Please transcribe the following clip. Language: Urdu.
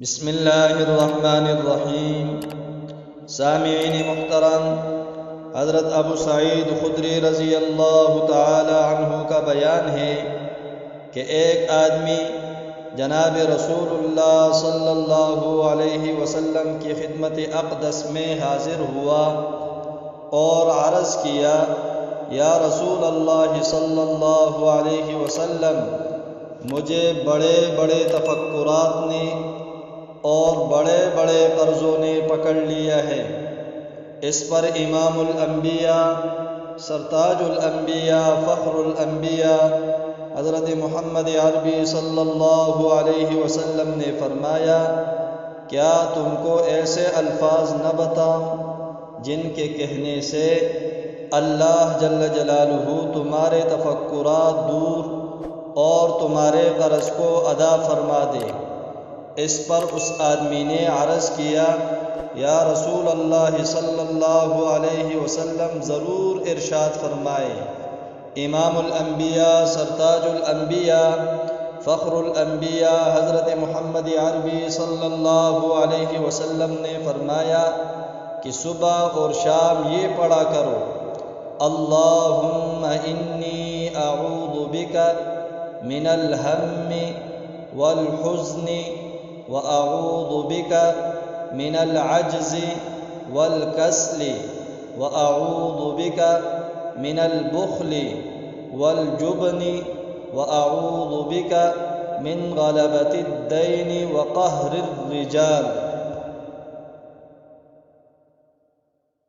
بسم اللہ الرحمن الرحیم۔ سامعین محترم، حضرت ابو سعید خدری رضی اللہ تعالی عنہ کا بیان ہے کہ ایک آدمی جناب رسول اللہ صلی اللہ علیہ وسلم کی خدمت اقدس میں حاضر ہوا اور عرض کیا، یا رسول اللہ صلی اللہ علیہ وسلم، مجھے بڑے بڑے تفکرات نے اور بڑے بڑے قرضوں نے پکڑ لیا ہے۔ اس پر امام الانبیاء، سرتاج الانبیاء، فخر الانبیاء حضرت محمد عربی صلی اللہ علیہ وسلم نے فرمایا، کیا تم کو ایسے الفاظ نہ بتاؤں جن کے کہنے سے اللہ جل جلالہ تمہارے تفکرات دور اور تمہارے قرض کو ادا فرما دے؟ اس پر اس آدمی نے عرض کیا، یا رسول اللہ صلی اللہ علیہ وسلم، ضرور ارشاد فرمائے۔ امام الانبیاء، سرتاج الانبیاء، فخر الانبیاء حضرت محمد عربی صلی اللہ علیہ وسلم نے فرمایا کہ صبح اور شام یہ پڑھا کرو، اللہم انی اعوذ بک من الہم والحزن وأعوذ بك من العجز والكسل وأعوذ بك من البخل والجبن وأعوذ بك من غلبة الدين وقهر الرجال۔